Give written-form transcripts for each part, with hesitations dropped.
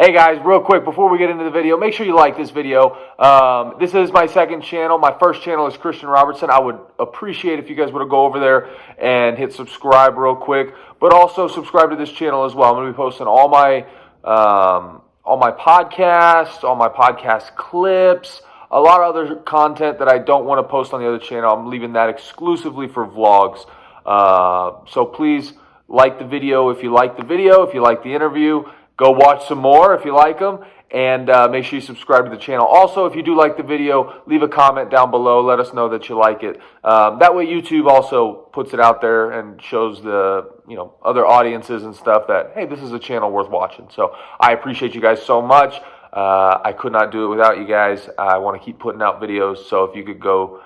Hey guys, real quick before we get into the video, make sure you like this video. This is my second channel. My first channel is Christian Robertson. I would appreciate if you guys would go over there and hit subscribe real quick, but also subscribe to this channel as well. I'm going to be posting all my podcasts, all my podcast clips, a lot of other content that I don't want to post on the other channel. I'm leaving that exclusively for vlogs. So please like the video if you like the video, if you like the interview. Go watch some more if you like them, and make sure you subscribe to the channel. Also, if you do like the video, leave a comment down below. Let us know that you like it. That way YouTube also puts it out there and shows the other audiences and stuff that, hey, this is a channel worth watching. So I appreciate you guys so much. I could not do it without you guys. I want to keep putting out videos, so if you could go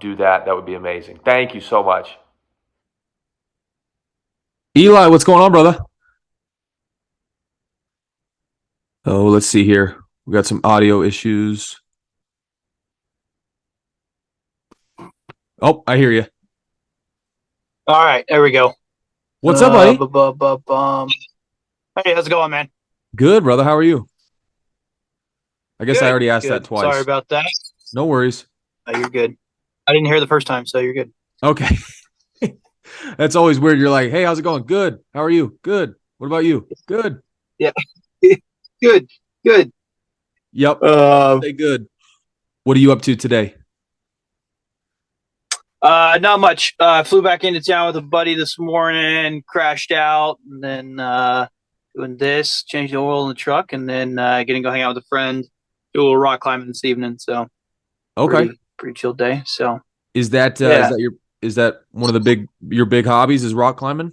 do that, that would be amazing. Thank you so much. Eli, what's going on, brother? Oh, let's see here. We got some audio issues. Oh, I hear you. All right, there we go. What's up, buddy? Hey, how's it going, man? Good, brother. How are you? I guess I already asked that twice. Sorry about that. No worries. Oh, you're good. I didn't hear the first time, so you're good. Okay. That's always weird. You're like, hey, how's it going? Good. How are you? Good. What about you? Good. Yeah. Good. Yep. Stay good. What are you up to today? Not much. Flew back into town with a buddy this morning, crashed out, and then doing this, changed the oil in the truck, and then getting to go hang out with a friend, do a little rock climbing this evening. So okay, pretty chill day. So is that one of your big hobbies is rock climbing?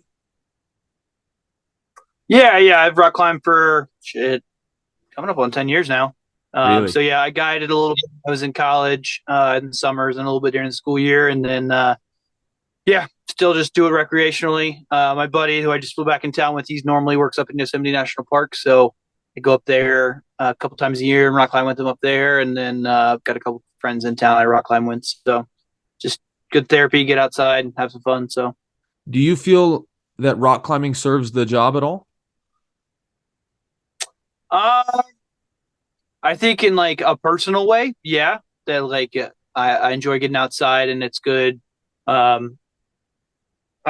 Yeah. I've rock climbed for coming up on 10 years now. Really? So yeah, I guided a little bit. I was in college in the summers and a little bit during the school year, and then still just do it recreationally. My buddy who I just flew back in town with, he normally works up in Yosemite National Park, so I go up there a couple times a year and rock climb with them up there, and then I've got a couple friends in town I rock climb with. So just good therapy, get outside and have some fun. So do you feel that rock climbing serves the job at all? I think in like a personal way, yeah, that like I enjoy getting outside and it's good. I'd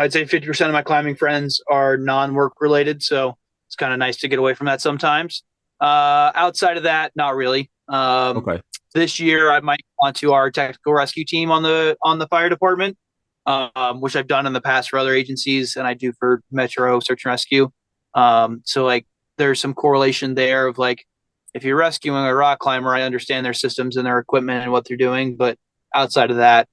say 50% of my climbing friends are non-work related, so it's kind of nice to get away from that sometimes. Outside of that, not really. Okay. This year I might go onto our technical rescue team on the fire department, which I've done in the past for other agencies, and I do for Metro Search and Rescue. So like there's some correlation there of like, if you're rescuing a rock climber, I understand their systems and their equipment and what they're doing, but outside of that,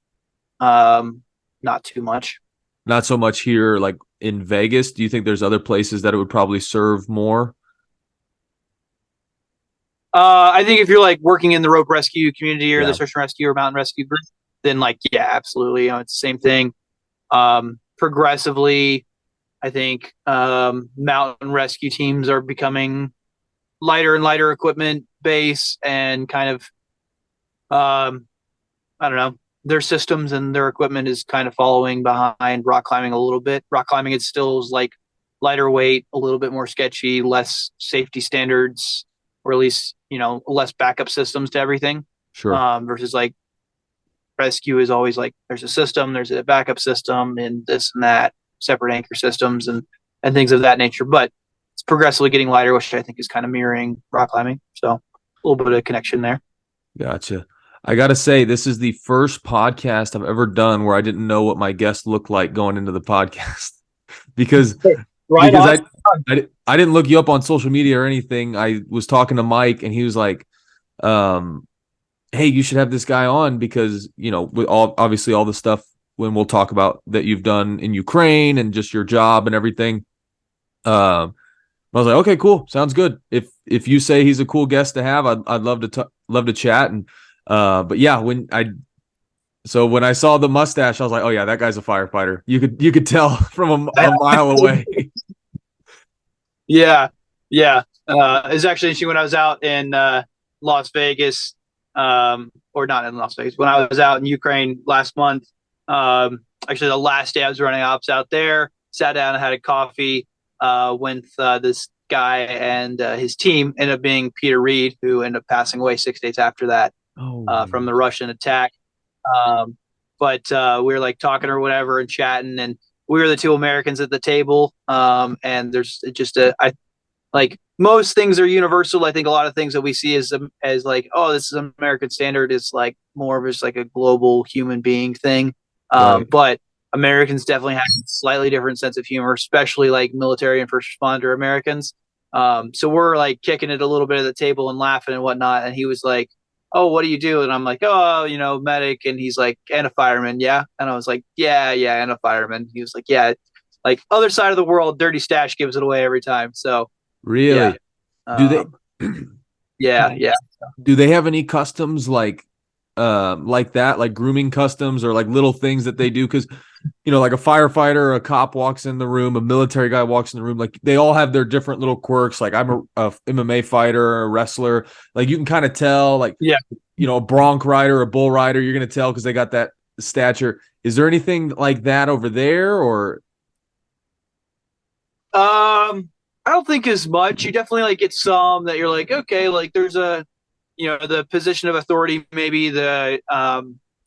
not too much. Not so much here, like in Vegas. Do you think there's other places that it would probably serve more? I think if you're like working in the rope rescue community or the search and rescue or mountain rescue group, then like, yeah, absolutely. It's the same thing. Progressively, I think mountain rescue teams are becoming lighter and lighter equipment base, and kind of I don't know, their systems and their equipment is kind of following behind rock climbing a little bit. Rock climbing, it still is like lighter weight, a little bit more sketchy, less safety standards, or at least less backup systems to everything. Sure. Versus like rescue is always like there's a system, there's a backup system, and this and that, separate anchor systems and things of that nature. But it's progressively getting lighter, which I think is kind of mirroring rock climbing. So a little bit of connection there. Gotcha. I got to say, this is the first podcast I've ever done where I didn't know what my guest looked like going into the podcast because I didn't look you up on social media or anything. I was talking to Mike and he was like, hey, you should have this guy on because, with obviously all the stuff when we'll talk about that you've done in Ukraine and just your job and everything. I was like, okay, cool. Sounds good. If you say he's a cool guest to have, I'd love to chat. And, but yeah, when I saw the mustache, I was like, oh yeah, that guy's a firefighter. You could tell from a mile away. Yeah. It was actually when I was out in Las Vegas, or not in Las Vegas, when I was out in Ukraine last month. Actually, the last day I was running ops out there, sat down and had a coffee with this guy and his team ended up being Peter Reed, who ended up passing away 6 days after that from the Russian attack. Um, but we were like talking or whatever and chatting, and we were the two Americans at the table. And there's just I like most things are universal. I think a lot of things that we see as like, oh, this is American standard is like more of just like a global human being thing. Right. But Americans definitely have a slightly different sense of humor, especially like military and first responder Americans. So we're like kicking it a little bit at the table and laughing and whatnot. And he was like, "Oh, what do you do?" And I'm like, "Oh, medic." And he's like, "And a fireman, yeah." And I was like, "Yeah, yeah, and a fireman." He was like, "Yeah." Like other side of the world, Dirty Stash gives it away every time. So Really? yeah, Do they yeah. do they have any customs like that, like grooming customs or like little things that they do? Because like a firefighter or a cop walks in the room, a military guy walks in the room, like they all have their different little quirks. Like I'm a MMA fighter, a wrestler, like you can kind of tell, like Yeah. a bronc rider, a bull rider, you're gonna tell because they got that stature. Is there anything like that over there, or I don't think as much. You definitely like get some that you're like, okay, like there's the position of authority, maybe the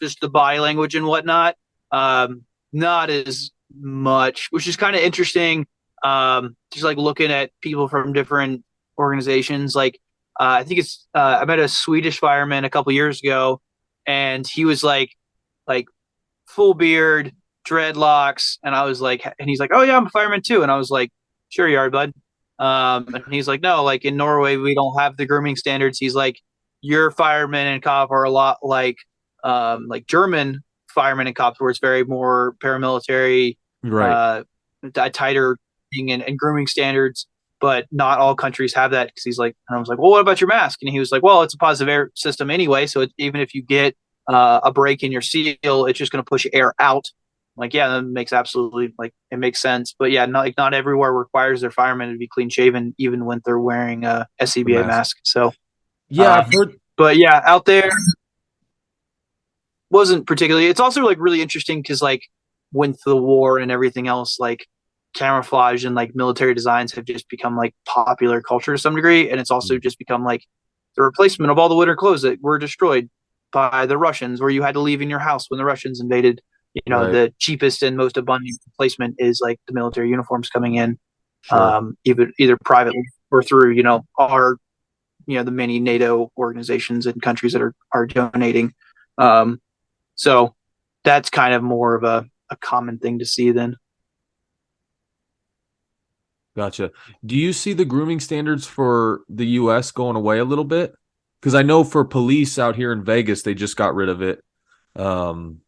just the body language and whatnot. Not as much, which is kind of interesting. Just like looking at people from different organizations. Like I think I met a Swedish fireman a couple years ago, and he was like full beard, dreadlocks, and I was like, and he's like, "Oh yeah, I'm a fireman too," and I was like, "Sure you are, bud." And he's like, "No, like in Norway, we don't have the grooming standards." He's like, "Your firemen and cop are a lot like German firemen and cops, where it's very more paramilitary, right? tighter and grooming standards." But not all countries have that because he's like, and I was like, "Well, what about your mask?" And he was like, "Well, it's a positive air system anyway, so even if you get a break in your seal, it's just going to push air out." Like, yeah, that makes absolutely it makes sense. But yeah, not everywhere requires their firemen to be clean shaven, even when they're wearing a The SCBA mask. mask. So Yeah, I've heard. but yeah, out there wasn't particularly. It's also like really interesting because like with the war and everything else, like camouflage and like military designs have just become like popular culture to some degree, and it's also just become like the replacement of all the winter clothes that were destroyed by the Russians, where you had to leave in your house when the Russians invaded. Right. The cheapest and most abundant replacement is like the military uniforms coming in, Sure. either privately or through our the many NATO organizations and countries that are donating. Um, so that's kind of more of a common thing to see then. Gotcha. Do you see the grooming standards for the US going away a little bit? Because I know for police out here in Vegas, they just got rid of it. Um,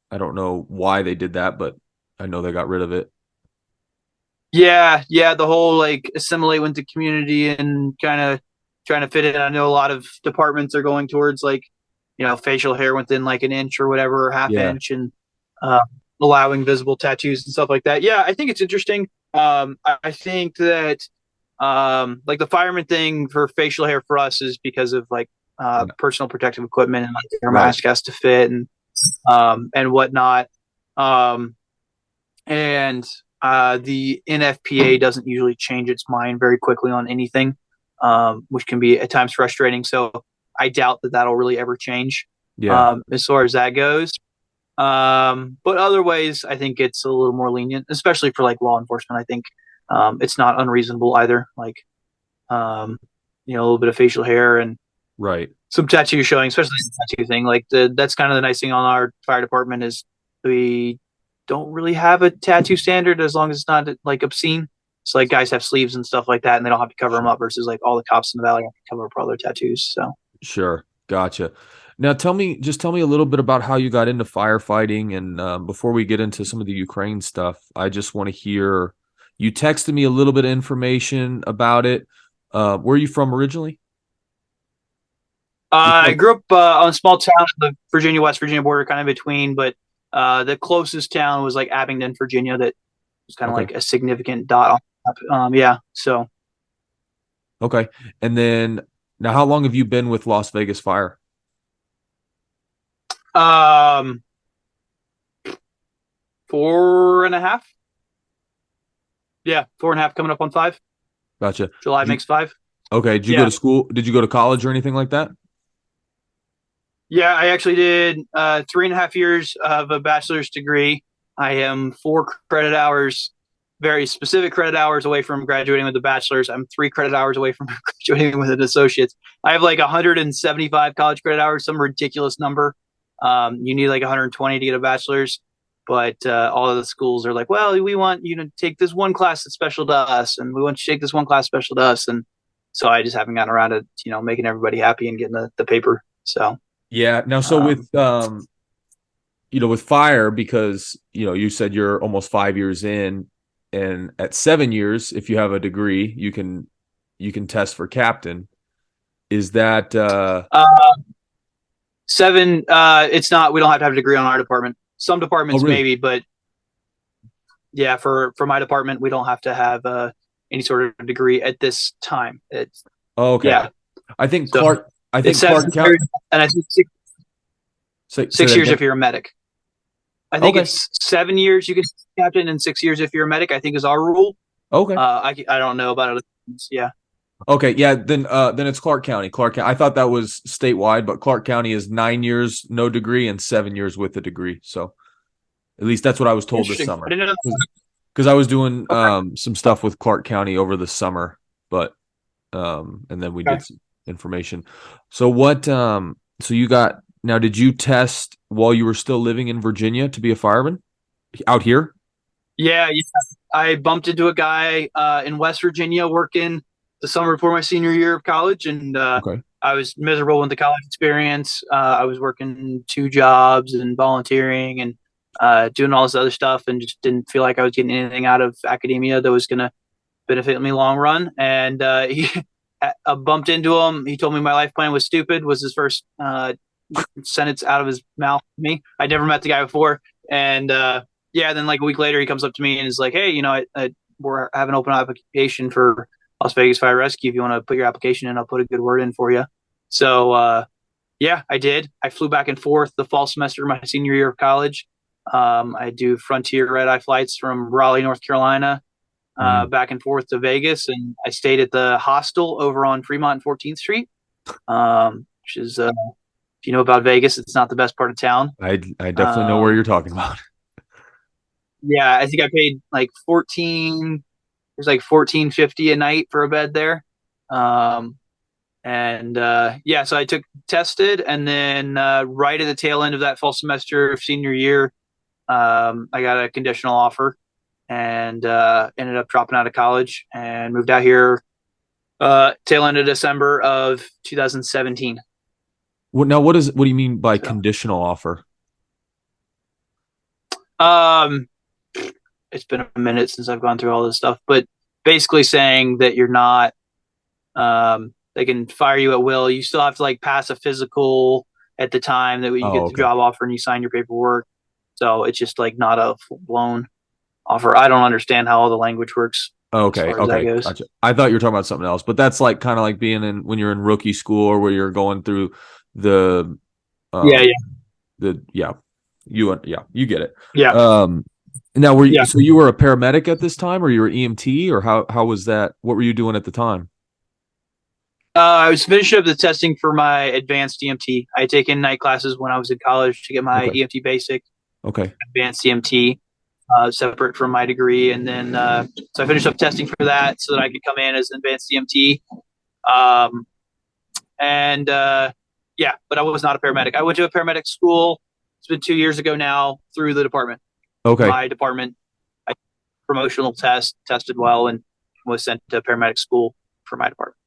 I don't know why they did that, but I know they got rid of it. Yeah, the whole like assimilate with the community and kind of trying to fit in. I know a lot of departments are going towards like facial hair within like an inch or whatever, or half Yeah. inch, and uh, allowing visible tattoos and stuff like that. Yeah, I think it's interesting. I think that like the fireman thing for facial hair for us is because of like Yeah. personal protective equipment and like your Right. mask has to fit and whatnot. Um, and the NFPA doesn't usually change its mind very quickly on anything, which can be at times frustrating. So I doubt that that'll really ever change Yeah. as far as that goes. But other ways, I think it's a little more lenient, especially for like law enforcement. I think it's not unreasonable either. Like, a little bit of facial hair and Right. some tattoo showing, especially the tattoo thing. Like that's kind of the nice thing on our fire department is we don't really have a tattoo standard as long as it's not like obscene. So like guys have sleeves and stuff like that, and they don't have to cover them up. Versus like all the cops in the valley have to cover up all their tattoos. So Sure. Gotcha. Now tell me a little bit about how you got into firefighting. And before we get into some of the Ukraine stuff, I just want to hear, you texted me a little bit of information about it. Where are you from originally? You I from, grew up on a small town at the Virginia West Virginia border, kind of between, but the closest town was like Abingdon, Virginia. That was kind of okay. like a significant dot on the map. Yeah. So Okay. And then now how long have you been with Las Vegas Fire? um, 4.5. Yeah, 4.5 coming up on 5. Gotcha. July makes 5. Okay. Did you go to school? Did you go to college or anything like that? Yeah, I actually did 3.5 years of a bachelor's degree. I am 4 credit hours, very specific credit hours away from graduating with a bachelor's. I'm 3 credit hours away from graduating with an associate's. I have like 175 college credit hours, some ridiculous number. You need like 120 to get a bachelor's, but all of the schools are like, well, we want you to take this one class that's special to us, and we want you to take this one class special to us. And so I just haven't gotten around to, making everybody happy and getting the paper. So. Yeah. Now, so with with fire, because you said you're almost 5 years in, and at 7 years, if you have a degree, you can test for captain. Is that 7? It's not. We don't have to have a degree on our department. Some departments really? maybe, but yeah, for my department, we don't have to have any sort of degree at this time. It's okay. Yeah. I think So Clark. I think it's 7 Clark years, and I think six years if you're a medic. I think it's 7 years you can be captain, and 6 years if you're a medic, I think is our rule. Okay. I don't know about other things. Yeah. Okay. Yeah. Then it's Clark County. I thought that was statewide, but Clark County is 9 years no degree and 7 years with a degree. So at least that's what I was told this summer. I didn't know that. Because I was doing some stuff with Clark County over the summer, but and then we did some information. So what? So you got now? Did you test while you were still living in Virginia to be a fireman out here? Yeah. I bumped into a guy in West Virginia working the summer before my senior year of college, and Okay. I was miserable with the college experience. I was working 2 jobs and volunteering and doing all this other stuff, and just didn't feel like I was getting anything out of academia that was going to benefit me long run. And I bumped into him. He told me my life plan was stupid. Was his first sentence out of his mouth to me. I'd never met the guy before, and then like a week later, he comes up to me and is like, "Hey, we're having an open application for Las Vegas Fire Rescue. If you want to put your application in, I'll put a good word in for you." So I did. I flew back and forth the fall semester of my senior year of college. I do Frontier red-eye flights from Raleigh, North Carolina, back and forth to Vegas, and I stayed at the hostel over on Fremont and 14th Street, which is, if you know about Vegas, it's not the best part of town. I definitely know where you're talking about. Yeah, I think I paid like $14.50 a night for a bed there. So I tested, and then right at the tail end of that fall semester of senior year, I got a conditional offer, and ended up dropping out of college and moved out here tail end of December of 2017. Now, what do you mean by conditional offer? It's been a minute since I've gone through all this stuff, but basically saying that you're not, they can fire you at will. You still have to like pass a physical at the time that you get the job offer and you sign your paperwork. So it's just like not a full blown offer. I don't understand how all the language works. Okay. Gotcha. I thought you were talking about something else, but that's like kind of like being when you're in rookie school, or where you're going through the you get it. Yeah. Now, so you were a paramedic at this time, or you were EMT, or how was that? What were you doing at the time? I was finishing up the testing for my advanced EMT. I had taken night classes when I was in college to get my EMT basic. Okay. Advanced EMT, separate from my degree, and then so I finished up testing for that so that I could come in as an advanced EMT. But I was not a paramedic. I went to a paramedic school. It's been 2 years ago now, through the department. Okay. My department, I promotional tested well, and was sent to paramedic school for my department.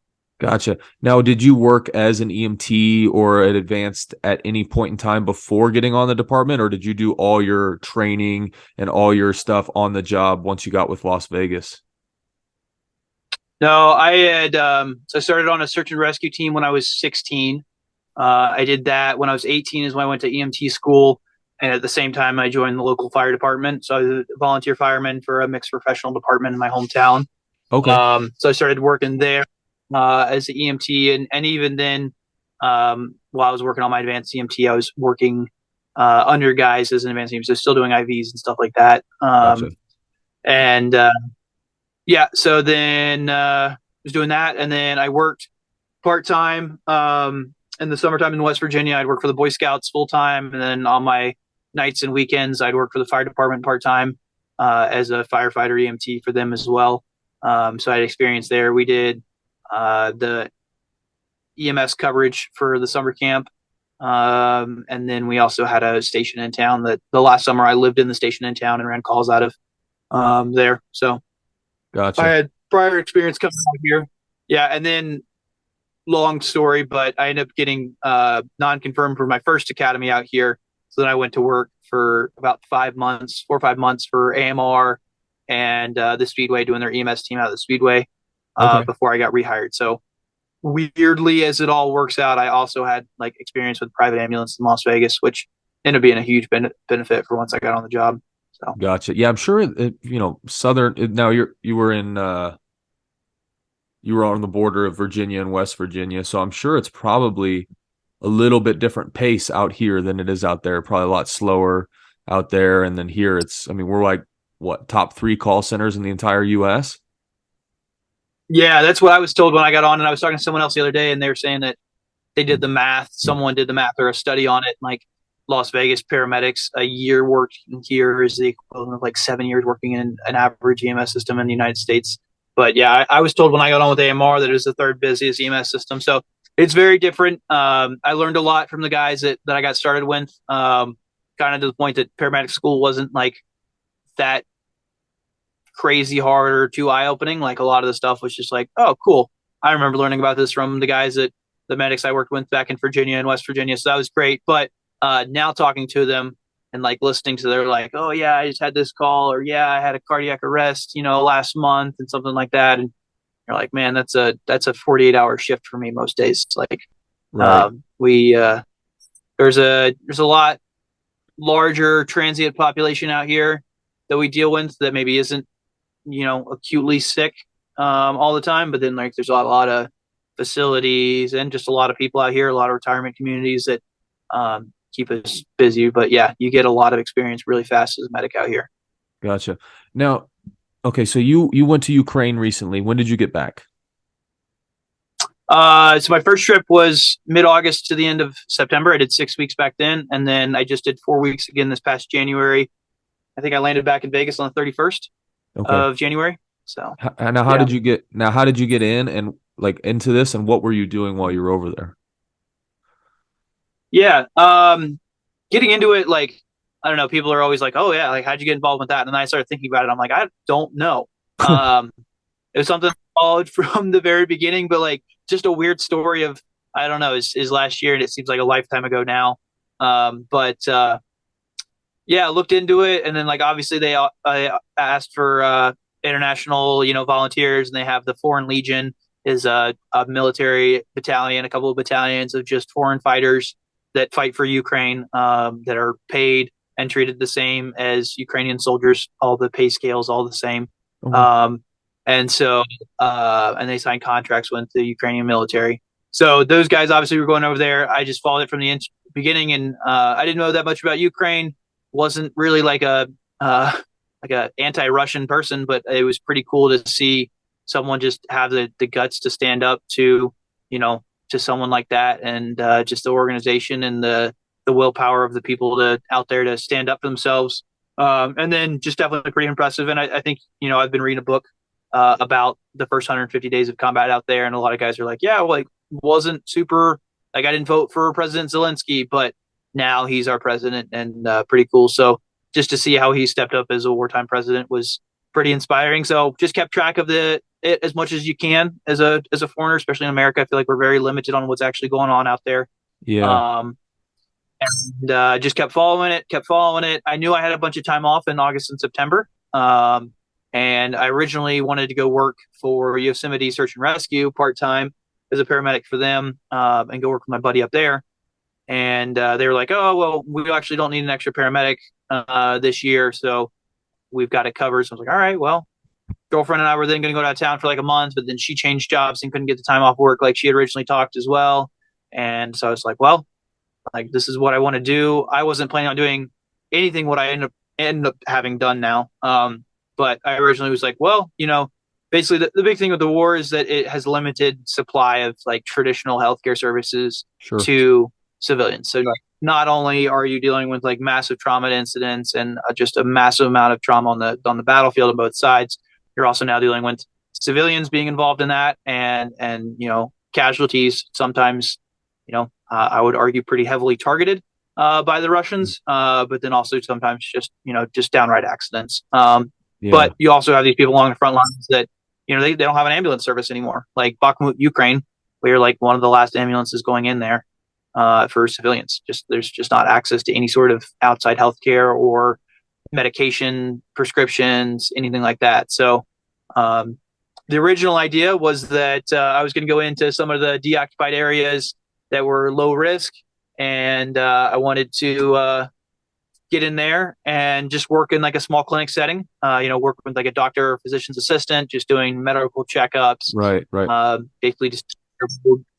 Gotcha. Now, did you work as an EMT or at advanced at any point in time before getting on the department, or did you do all your training and all your stuff on the job once you got with Las Vegas? No, I had so I started on a search and rescue team when I was 16. I did that when I was 18 is when I went to EMT school. And at the same time, I joined the local fire department. So I was a volunteer fireman for a mixed professional department in my hometown. Okay. So I started working there as an EMT. And even then, while I was working on my advanced EMT, I was working under guys as an advanced EMT. So still doing IVs and stuff like that. Gotcha. And yeah, so then was doing that, and then I worked part time in the summertime in West Virginia. I'd work for the Boy Scouts full time, and then on my nights and weekends, I'd work for the fire department part time as a firefighter EMT for them as well. So I had experience there. We did the EMS coverage for the summer camp. And then we also had a station in town that the last summer I lived in the station in town and ran calls out of there. So I Gotcha. had prior experience coming out here. Yeah. And then long story, but I ended up getting non-confirmed for my first academy out here. So then I went to work for about 5 months, 4 or 5 months for AMR and the Speedway, doing their EMS team out of the Speedway Okay. before I got rehired. So weirdly, as it all works out, I also had like experience with private ambulance in Las Vegas, which ended up being a huge benefit for once I got on the job. So Gotcha. Yeah, I'm sure Southern now you were on the border of Virginia and West Virginia, so I'm sure it's probably a little bit different pace out here than it is out there. Probably a lot slower out there, and then here I mean, we're like what, top 3 call centers in the entire US? yeah, that's what I was told when I got on, and I was talking to someone else the other day, and they were saying that they did the math. Someone did the math or a study on it. Like Las Vegas paramedics, a year working here is the equivalent of like 7 years working in an average EMS system in the United States. But yeah, I was told when I got on with AMR that it was the third busiest EMS system. So it's very different. I learned a lot from the guys that I got started with, kind of to the point that paramedic school wasn't like that crazy hard or too eye opening. Like a lot of the stuff was just like, oh, cool. I remember learning about this from the guys that the medics I worked with back in Virginia and West Virginia. So that was great. But now talking to them and like listening to their like, oh yeah, I just had this call, or yeah, I had a cardiac arrest, last month and something like that. And you're like, man, that's a 48-hour shift for me most days. It's like Right. we there's a lot larger transient population out here that we deal with that maybe isn't acutely sick all the time, but then like there's a lot of facilities and just a lot of people out here, a lot of retirement communities that keep us busy. But yeah, you get a lot of experience really fast as a medic out here. Gotcha. Now, okay, so you went to Ukraine recently. When did you get back? So my first trip was mid-August to the end of September. I did 6 weeks back then, and then I just did 4 weeks again this past January. I think I landed back in Vegas on the 31st Okay. of January. So Now, how yeah. did you get in and like into this, and what were you doing while you were over there? Yeah. Getting into it, like, I don't know, people are always like, oh yeah, like how'd you get involved with that? And then I started thinking about it. I'm like, I don't know. Um, it was something I followed from the very beginning, but like just a weird story of, I don't know, is last year and it seems like a lifetime ago now. But yeah, I looked into it, and then like obviously I asked for international, volunteers, and they have the Foreign Legion is a military battalion, a couple of battalions of just foreign fighters that fight for Ukraine, that are paid and treated the same as Ukrainian soldiers. All the pay scales, all the same. Okay. Um, and so, and they signed contracts with the Ukrainian military. So those guys obviously were going over there. I just followed it from the beginning, and I didn't know that much about Ukraine. Wasn't really like a anti-Russian person, but it was pretty cool to see someone just have the guts to stand up to, to someone like that, and just the organization and the willpower of the people to out there to stand up for themselves. And then just definitely pretty impressive. And I think, I've been reading a book about the first 150 days of combat out there, and a lot of guys are like, yeah, well, like wasn't super, like I didn't vote for President Zelensky, but now he's our president, and pretty cool. So just to see how he stepped up as a wartime president was pretty inspiring. So just kept track of it as much as you can as a foreigner, especially in America. I feel like we're very limited on what's actually going on out there. Yeah. Um, and just kept following it. I knew I had a bunch of time off in August and September. And I originally wanted to go work for Yosemite Search and Rescue part time as a paramedic for them, and go work with my buddy up there. And they were like, oh, well, we actually don't need an extra paramedic this year, so we've got it covered. So I was like, all right, well, girlfriend and I were then going to go out of town for like a month, but then she changed jobs and couldn't get the time off work like she had originally talked as well. And so I was like, well, like this is what I want to do. I wasn't planning on doing anything what I end up having done now. But I originally was like, well, basically the big thing with the war is that it has limited supply of like traditional healthcare services Sure. to civilians. So like, not only are you dealing with like massive trauma incidents and just a massive amount of trauma on the battlefield on both sides, you're also now dealing with civilians being involved in that, and casualties sometimes, I would argue pretty heavily targeted by the Russians, but then also sometimes just downright accidents. Yeah. But you also have these people along the front lines that they don't have an ambulance service anymore. Like Bakhmut, Ukraine, we're like one of the last ambulances going in there for civilians. There's just not access to any sort of outside healthcare or medication, prescriptions, anything like that. So the original idea was that I was going to go into some of the deoccupied areas that were low risk, and I wanted to get in there and just work in like a small clinic setting. Work with like a doctor or physician's assistant, just doing medical checkups. Right. Basically just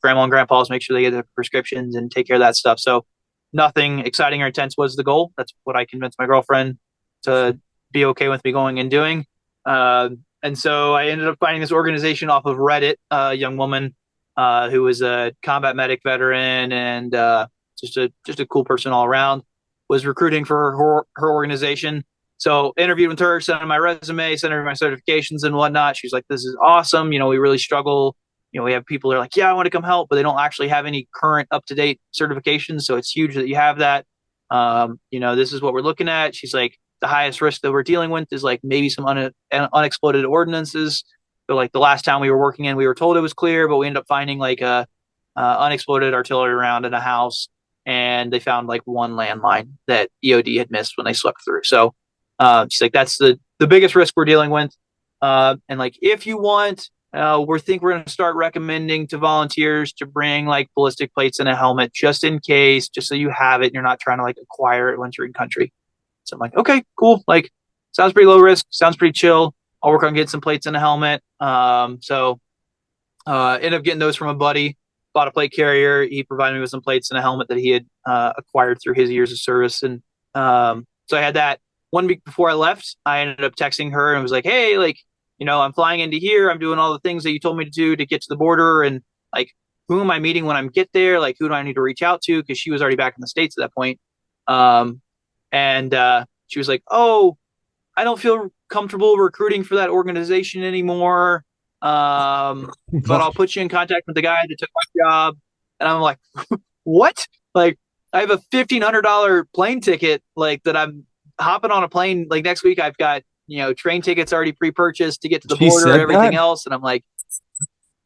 grandma and grandpa's, make sure they get their prescriptions and take care of that stuff. So nothing exciting or intense was the goal. That's what I convinced my girlfriend to be okay with me going and doing. And so I ended up finding this organization off of Reddit, a young woman who was a combat medic veteran and just a cool person all around, was recruiting for her organization. So interviewed with her, sent her my resume, sent her my certifications and whatnot. She's like, this is awesome. We really struggle. We have people that are like, yeah, I want to come help, but they don't actually have any current up-to-date certifications. So it's huge that you have that. This is what we're looking at. She's like, the highest risk that we're dealing with is like maybe some unexploded ordinances. So like the last town we were working in, we were told it was clear, but we ended up finding like a unexploded artillery round in a house, and they found like one landmine that EOD had missed when they swept through. So she's like, that's the biggest risk we're dealing with. And like, if you want, we're going to start recommending to volunteers to bring like ballistic plates and a helmet just in case, just so you have it and you're not trying to like acquire it once you're in country. So I'm like, okay, cool. Like, sounds pretty low risk, sounds pretty chill. I'll work on getting some plates and a helmet. So ended up getting those from a buddy, bought a plate carrier. He provided me with some plates and a helmet that he had acquired through his years of service. And so I had that. 1 week before I left, I ended up texting her and was like, hey, like, I'm flying into here. I'm doing all the things that you told me to do to get to the border. And like, who am I meeting when I get there? Like, who do I need to reach out to? Because she was already back in the States at that point. And she was like, oh, I don't feel comfortable recruiting for that organization anymore. But I'll put you in contact with the guy that took my job. And I'm like, what? Like, I have a $1,500 plane ticket, like, that I'm hopping on a plane. Like, next week I've got, train tickets already pre-purchased to get to the border and everything else. And I'm like,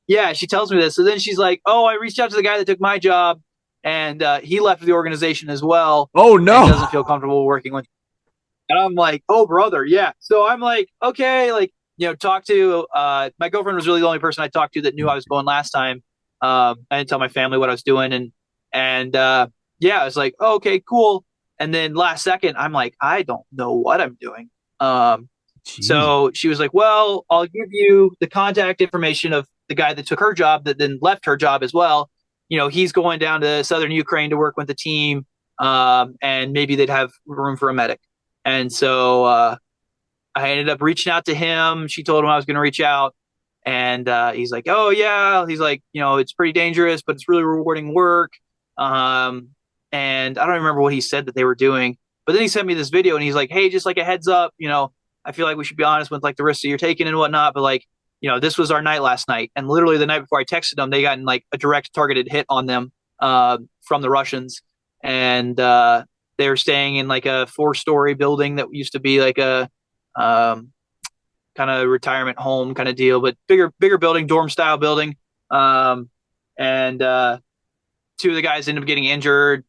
yeah, she tells me this. So then she's like, oh, I reached out to the guy that took my job, and he left the organization as well. Oh, no. And doesn't feel comfortable working with. And I'm like, oh, brother. Yeah. So I'm like, okay, like, talk to my girlfriend was really the only person I talked to that knew I was going last time. I didn't tell my family what I was doing. And yeah, I was like, oh, okay, cool. And then last second, I'm like, I don't know what I'm doing. So she was like, well, I'll give you the contact information of the guy that took her job that then left her job as well. He's going down to southern Ukraine to work with the team, and maybe they'd have room for a medic. And so I ended up reaching out to him. She told him I was going to reach out, and he's like, oh, yeah. He's like, it's pretty dangerous, but it's really rewarding work. And I don't remember what he said that they were doing, but then he sent me this video, and he's like, hey, just like a heads up, I feel like we should be honest with like the risks that you're taking and whatnot. But like, this was our night last night. And literally the night before I texted them, they got in like a direct targeted hit on them from the Russians. And they were staying in like a 4-story building that used to be like a kind of retirement home kind of deal, but bigger building, dorm style building. And 2 of the guys ended up getting injured,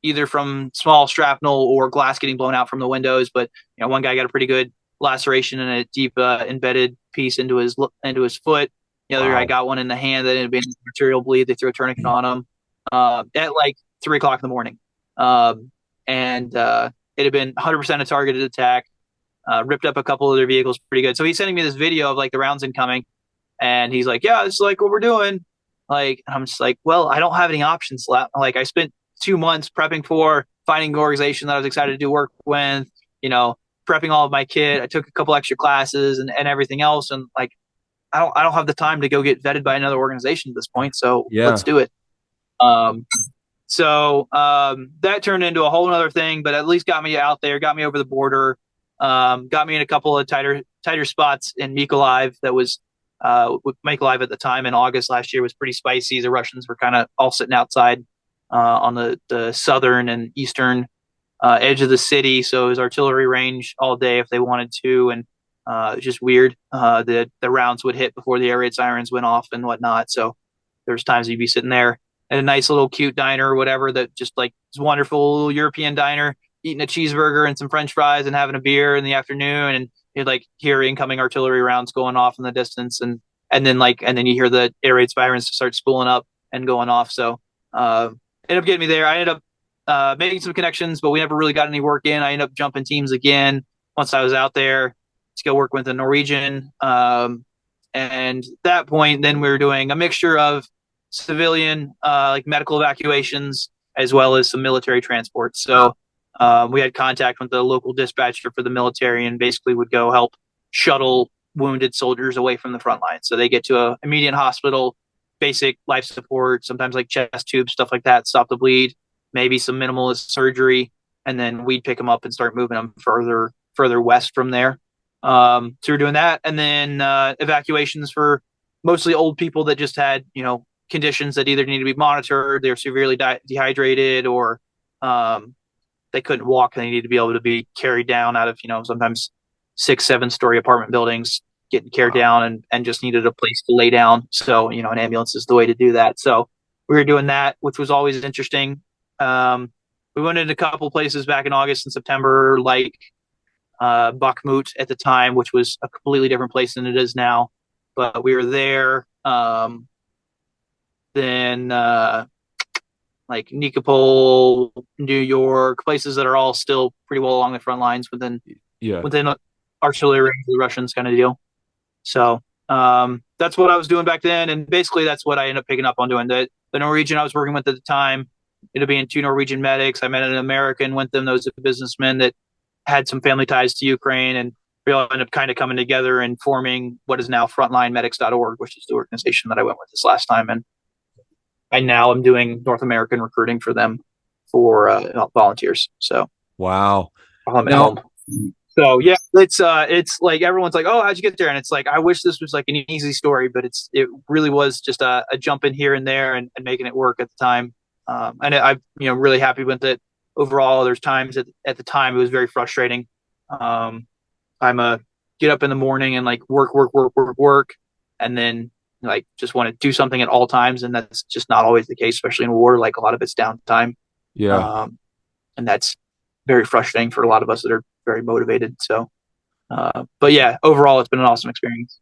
either from small shrapnel or glass getting blown out from the windows. But one guy got a pretty good laceration and a deep embedded piece into his foot. The other guy got one in the hand that had been material bleed. They threw a tourniquet on him at like 3:00 in the morning. And it had been 100% a targeted attack. Ripped up a couple of their vehicles pretty good. So he's sending me this video of like the rounds incoming, and he's like, yeah, this is like what we're doing. Like, I'm just like, well, I don't have any options left. Like, I spent 2 months prepping for finding an organization that I was excited to do work with, prepping all of my kit. I took a couple extra classes and everything else. And like, I don't have the time to go get vetted by another organization at this point. So Yeah. let's do it. That turned into a whole other thing, but at least got me out there, got me over the border, got me in a couple of tighter spots in Mykolaiv. That was Mykolaiv at the time in August last year was pretty spicy. The Russians were kind of all sitting outside on the southern and eastern edge of the city, so it was artillery range all day if they wanted to, and it was just weird. The rounds would hit before the air raid sirens went off and whatnot. So there's times you'd be sitting there at a nice little cute diner or whatever that just like is wonderful European diner, eating a cheeseburger and some French fries and having a beer in the afternoon, and you'd like hear incoming artillery rounds going off in the distance, and then you hear the air raid sirens start spooling up and going off. So ended up getting me there. I ended up making some connections, but we never really got any work in. I ended up jumping teams again once I was out there to go work with the Norwegian. And at that point, then we were doing a mixture of civilian, like medical evacuations, as well as some military transport. So we had contact with the local dispatcher for the military and basically would go help shuttle wounded soldiers away from the front line. So they get to a immediate hospital, basic life support, sometimes like chest tubes, stuff like that, stop the bleed, maybe some minimalist surgery, and then we'd pick them up and start moving them further west from there. So we're doing that, and then evacuations for mostly old people that just had conditions that either need to be monitored, they're severely dehydrated, or they couldn't walk and they need to be able to be carried down out of sometimes 6-7 story apartment buildings, getting carried down and just needed a place to lay down. So an ambulance is the way to do that. So we were doing that, which was always interesting. We went into a couple places back in August and September, like Bakhmut at the time, which was a completely different place than it is now. But we were there. Then like Nikopol, New York, places that are all still pretty well along the front lines within artillery range of the Russians, kind of deal. So that's what I was doing back then, and basically that's what I ended up picking up on doing. The Norwegian I was working with at the time, ended up being 2 Norwegian medics. I met an American with them that was a businessman that had some family ties to Ukraine, and we all ended up kind of coming together and forming what is now frontlinemedics.org, which is the organization that I went with this last time. And I now am doing North American recruiting for them for volunteers. So wow. So yeah, it's like everyone's like, oh, how'd you get there? And it's like, I wish this was like an easy story, but it really was just a jump in here and there and making it work at the time. And I'm really happy with it overall. There's times at the time it was very frustrating. I'm a get up in the morning and like work, and then like just want to do something at all times, and that's just not always the case, especially in war. Like a lot of it's downtime. Yeah, and that's very frustrating for a lot of us that are very motivated. So, but yeah, overall, it's been an awesome experience.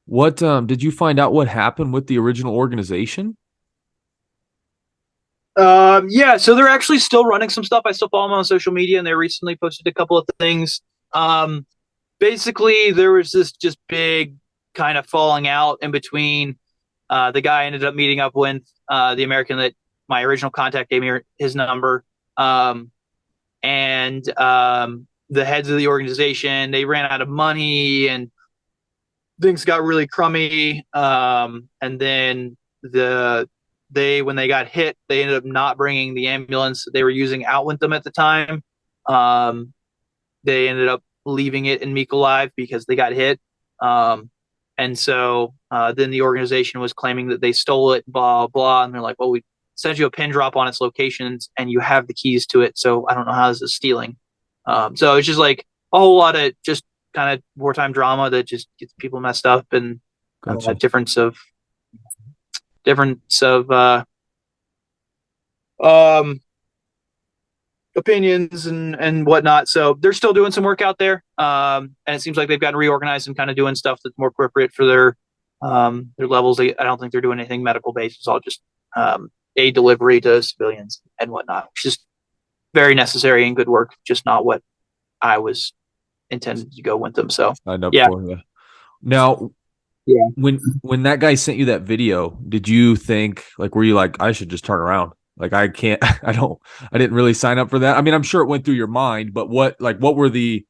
What did you find out what happened with the original organization? Yeah, so they're actually still running some stuff. I still follow them on social media, and they recently posted a couple of things. Basically, there was this just big kind of falling out in between. The guy I ended up meeting up with, the American that my original contact gave me his number, and the heads of the organization, they ran out of money and things got really crummy. And then when they got hit, they ended up not bringing the ambulance they were using out with them at the time. They ended up leaving it in Mykolaiv because they got hit. And so then the organization was claiming that they stole it, blah, blah. And they're like, well, we sent you a pin drop on its locations and you have the keys to it. So I don't know how this is stealing. So it's just like a whole lot of just kind of wartime drama that just gets people messed up, and Gotcha. difference of opinions and whatnot. So they're still doing some work out there. And it seems like they've gotten reorganized and kind of doing stuff that's more appropriate for their levels. I don't think they're doing anything medical based. It's all just aid delivery to civilians and whatnot, which is very necessary and good work, just not what I was intended to go with them. So I know. Yeah. Now, Yeah. When that guy sent you that video, did you think, like, were you like, I should just turn around? Like, I can't, I didn't really sign up for that. I mean, I'm sure it went through your mind, but what were the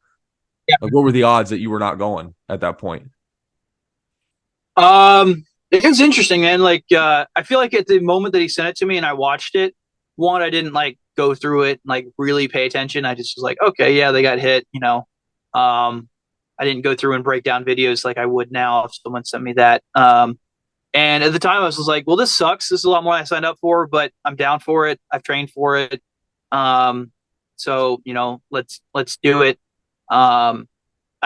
odds that you were not going at that point? It was interesting, man. Like, I feel like at the moment that he sent it to me and I watched it, one, I didn't like go through it and like really pay attention. I just was like, okay, yeah, they got hit, you know. I didn't go through and break down videos like I would now if someone sent me that. And at the time I was like, well, this sucks. This is a lot more than I signed up for, but I'm down for it. I've trained for it. So, you know, let's do it. I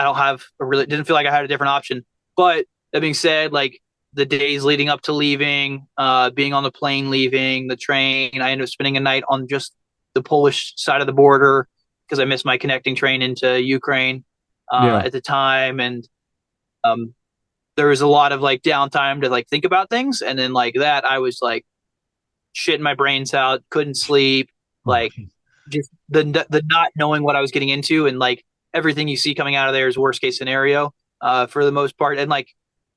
don't have a really didn't feel like I had a different option. But that being said, like the days leading up to leaving, being on the plane leaving, the train, I ended up spending a night on just the Polish side of the border because I missed my connecting train into Ukraine Yeah. at the time. And um, there was a lot of like downtime to like think about things. And then like that, I was like shitting my brains out, couldn't sleep, Oh, like just the not knowing what I was getting into, and like everything you see coming out of there is worst case scenario for the most part. And like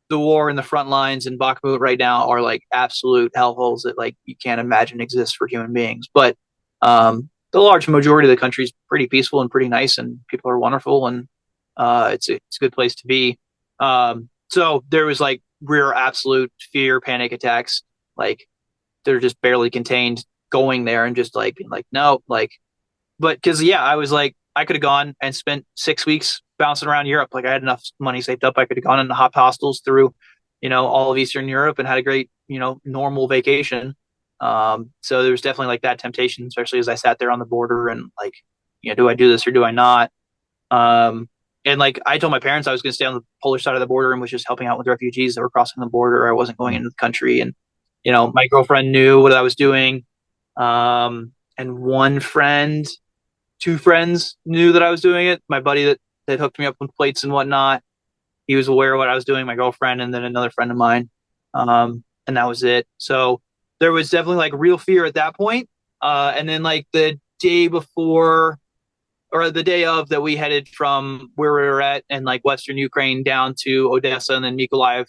the war and the front lines in Bakhmut right now are like absolute hellholes that like you can't imagine exist for human beings. But the large majority of the country is pretty peaceful and pretty nice, and people are wonderful, and it's a good place to be. So there was like real absolute fear, panic attacks, like they're just barely contained going there and just like being like no, like but because yeah, I was like I could have gone and spent 6 weeks bouncing around Europe. Like I had enough money saved up. I could have gone into hop hostels through, you know, all of Eastern Europe and had a great, you know, normal vacation. So there was definitely like that temptation, especially as I sat there on the border and like, you know, do I do this or do I not? Um, and like I told my parents I was going to stay on the Polish side of the border and was just helping out with refugees that were crossing the border. I wasn't going into the country, and you know, my girlfriend knew what I was doing. And one friend, two friends knew that I was doing it. My buddy that hooked me up with plates and whatnot, he was aware of what I was doing. My girlfriend, and then another friend of mine, and that was it. So there was definitely like real fear at that point. And then like the day before or the day of that, we headed from where we were at in like Western Ukraine down to Odessa and then Mykolaiv.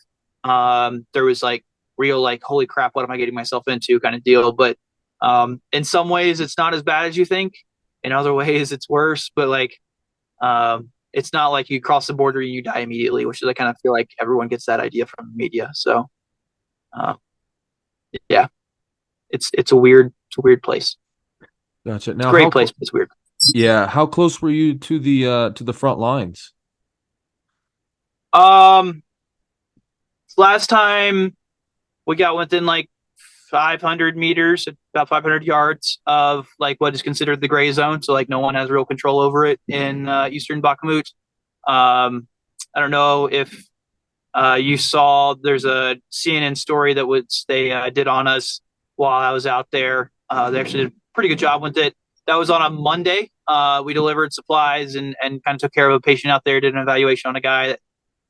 There was like real like holy crap, what am I getting myself into kind of deal. But in some ways, it's not as bad as you think. In other ways, it's worse. But like, it's not like you cross the border and you die immediately, which is I kind of feel like everyone gets that idea from the media. So, uh, yeah, it's a weird place. gotcha. It's a Now, great place, but it's weird. yeah, how close were you to the front lines? Um, last time we got within like 500 meters, about 500 yards of like what is considered the gray zone. So like no one has real control over it in Eastern Bakhmut. Um, I don't know if you saw. There's a CNN story that was they did on us while I was out there. They actually did a pretty good job with it. That was on a Monday. We delivered supplies and kind of took care of a patient out there. Did an evaluation on a guy that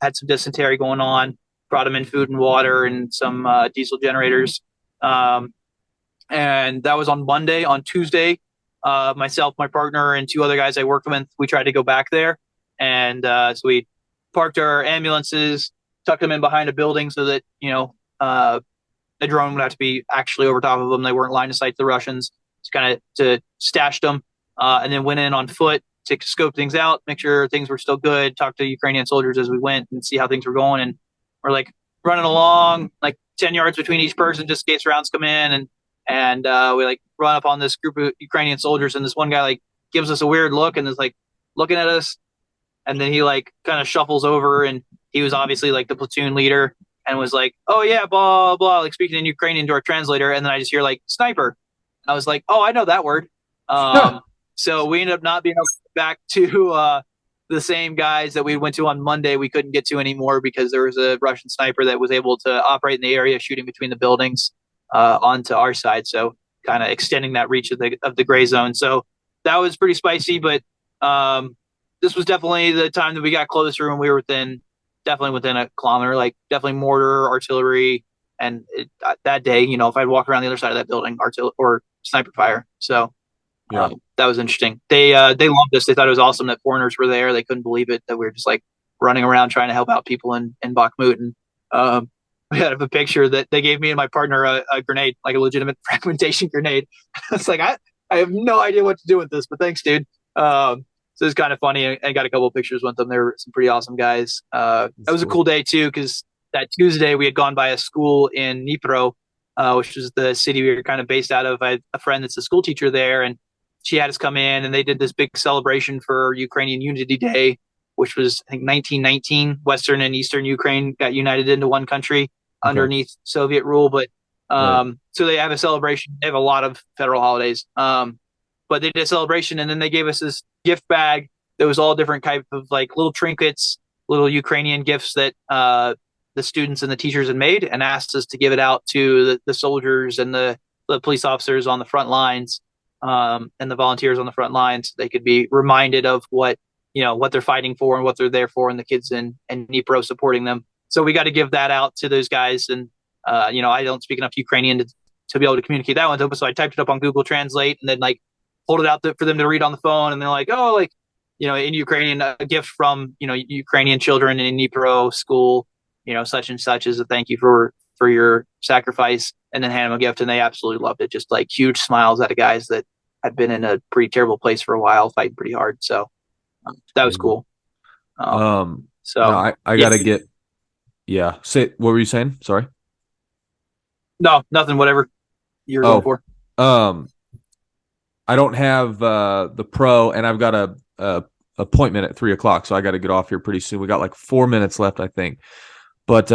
had some dysentery going on. Brought him in food and water and some diesel generators. Um, and that was on Monday. On Tuesday, myself, my partner, and two other guys I worked with, we tried to go back there, and so we parked our ambulances, tucked them in behind a building so that you know the drone would have to be actually over top of them. They weren't line of sight to the Russians. It's kind of to stashed them, and then went in on foot to scope things out, make sure things were still good. Talk to Ukrainian soldiers as we went and see how things were going, and we're like running along like 10 yards between each person just in case rounds come in, and we like run up on this group of Ukrainian soldiers, and this one guy like gives us a weird look and is like looking at us, and then he like kind of shuffles over, and he was obviously like the platoon leader and was like, oh yeah, blah blah, like speaking in Ukrainian to our translator, and then I just hear like sniper. I was like, oh, I know that word. So we ended up not being able to get back to the same guys that we went to on Monday. We couldn't get to anymore because there was a Russian sniper that was able to operate in the area, shooting between the buildings onto our side. So kind of extending that reach of the gray zone. So that was pretty spicy, but this was definitely the time that we got closer and we were definitely within a kilometer, like definitely mortar, artillery. And that day, you know, if I'd walk around the other side of that building, artillery or sniper fire. So Yeah. that was interesting. They loved us. They thought it was awesome that foreigners were there. They couldn't believe it that we were just like running around trying to help out people in Bakhmut. And we had a picture that they gave me and my partner a grenade, like a legitimate fragmentation grenade. It's like I have no idea what to do with this, but thanks, dude. So it's kind of funny. I got a couple of pictures with them. They were some pretty awesome guys. That was a cool day too because that Tuesday we had gone by a school in Dnipro, which was the city we were kind of based out of. I had a friend that's a school teacher there, and she had us come in, and they did this big celebration for Ukrainian Unity Day, which was, I think, 1919. Western and Eastern Ukraine got united into one country underneath Soviet rule. But so they have a celebration. They have a lot of federal holidays. But they did a celebration, and then they gave us this gift bag that was all different type of like little trinkets, little Ukrainian gifts that the students and the teachers had made, and asked us to give it out to the soldiers and the police officers on the front lines, and the volunteers on the front lines. They could be reminded of what they're fighting for and what they're there for, and the kids in Dnipro supporting them. So we got to give that out to those guys. And I don't speak enough Ukrainian to be able to communicate that one to them, so I typed it up on Google Translate and then like hold it out for them to read on the phone. And they're like, oh, like, in Ukrainian, a gift from, Ukrainian children in Dnipro school, such and such, as a thank you for your sacrifice, and then hand them a gift. And they absolutely loved it. Just like huge smiles out of guys that had been in a pretty terrible place for a while, fighting pretty hard. So that was cool. I gotta get, say, what were you saying? Sorry. No, nothing, whatever you're going for. I don't have the Pro, and I've got a appointment at 3:00, so I got to get off here pretty soon. We got like 4 minutes left, I think. But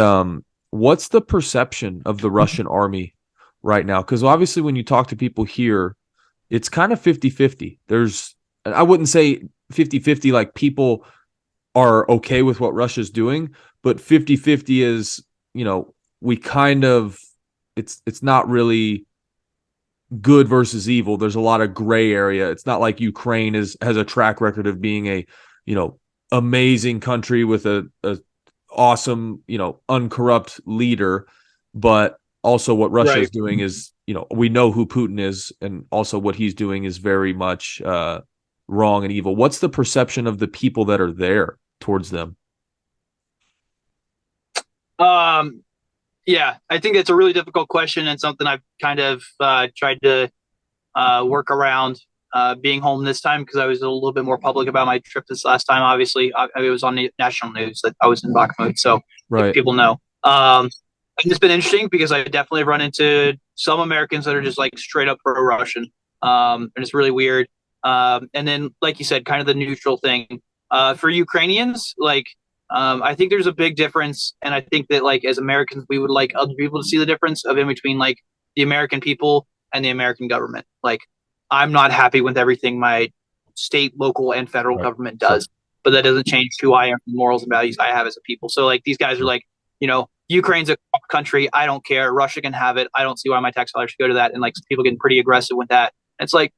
what's the perception of the Russian army right now? Because obviously when you talk to people here, it's kind of 50-50. I wouldn't say 50-50 like people are okay with what Russia's doing, but 50-50 is, we kind of, it's not really good versus evil. There's a lot of gray area. It's not like Ukraine has a track record of being a, amazing country with a awesome, uncorrupt leader, but also what Russia is doing is, we know who Putin is, and also what he's doing is very much wrong and evil. What's the perception of the people that are there towards them? Yeah, I think it's a really difficult question, and something I've kind of tried to work around being home this time, because I was a little bit more public about my trip this last time. Obviously, it was on the national news that I was in Bakhmut, so people know. And it's been interesting because I definitely run into some Americans that are just like straight up pro-Russian, and it's really weird. And then, like you said, kind of the neutral thing. For Ukrainians, like, I think there's a big difference, and I think that like as Americans, we would like other people to see the difference of in between like the American people and the American government. Like, I'm not happy with everything my state, local, and federal government does, but that doesn't change who I am, the morals and values I have as a people. So like these guys are like, Ukraine's a country, I don't care. Russia can have it. I don't see why my tax dollars should go to that. And like people getting pretty aggressive with that. And it's like,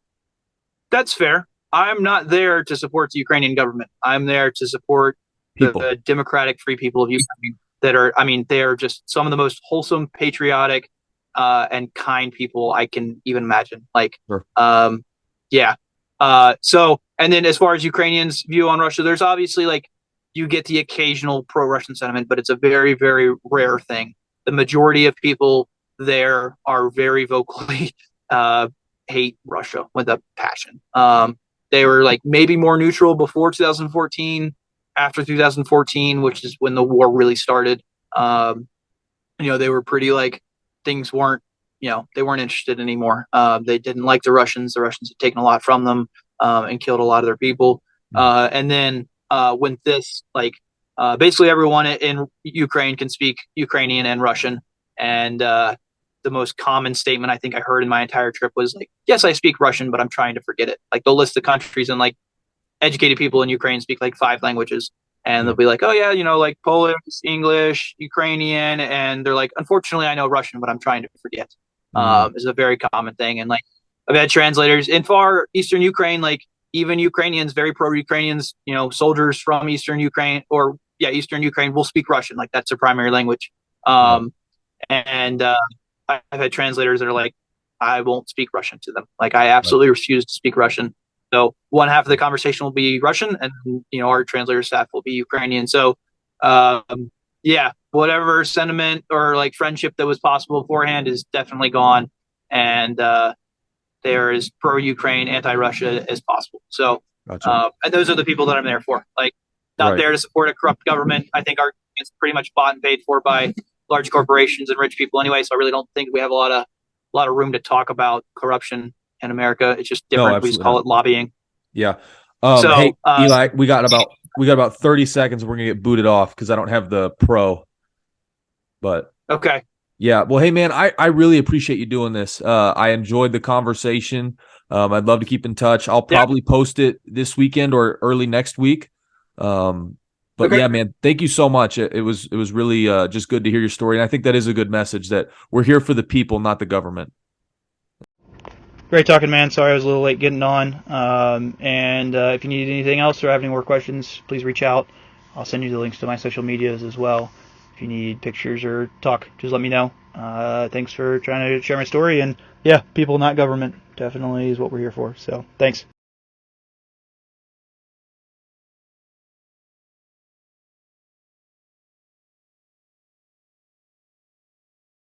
that's fair. I'm not there to support the Ukrainian government. I'm there to support the democratic free people of Ukraine that are, they are just some of the most wholesome, patriotic, and kind people I can even imagine. Like, so, and then as far as Ukrainians' view on Russia, there's obviously like, you get the occasional pro-Russian sentiment, but it's a very, very rare thing. The majority of people there are very vocally hate Russia with a passion. They were like maybe more neutral before 2014. After 2014, which is when the war really started, they were pretty like things weren't, they weren't interested anymore. They didn't like the Russians. The Russians had taken a lot from them and killed a lot of their people. And then when this, like, basically everyone in Ukraine can speak Ukrainian and Russian. And the most common statement I think I heard in my entire trip was like, yes, I speak Russian, but I'm trying to forget it. Like, they'll list the countries and like, educated people in Ukraine speak like 5 languages, and they'll be like, oh yeah, like Polish, English, Ukrainian, and they're like, unfortunately I know Russian, but I'm trying to forget. Is a very common thing. And like, I've had translators in far eastern Ukraine, like even Ukrainians, very pro-Ukrainians, soldiers from eastern Ukraine eastern Ukraine will speak Russian, like that's their primary language. And I've had translators that are like, I won't speak Russian to them. Like, I absolutely refuse to speak Russian. So one half of the conversation will be Russian, and our translator staff will be Ukrainian. So whatever sentiment or like friendship that was possible beforehand is definitely gone, and they're as pro-Ukraine, anti-Russia as possible. So and those are the people that I'm there for. Like, not there to support a corrupt government. I think it's pretty much bought and paid for by large corporations and rich people anyway. So I really don't think we have a lot of room to talk about corruption in America. It's just different. We just call it lobbying. Yeah. Hey, Eli, we got about 30 seconds. We're gonna get booted off because I don't have the pro. But okay. Yeah. Well, hey man, I really appreciate you doing this. I enjoyed the conversation. I'd love to keep in touch. I'll probably post it this weekend or early next week. But yeah, man, thank you so much. It was really just good to hear your story. And I think that is a good message that we're here for the people, not the government. Great talking, man. Sorry I was a little late getting on. And if you need anything else or have any more questions, please reach out. I'll send you the links to my social medias as well. If you need pictures or talk, just let me know. Thanks for trying to share my story. And yeah, people, not government, definitely is what we're here for. So thanks.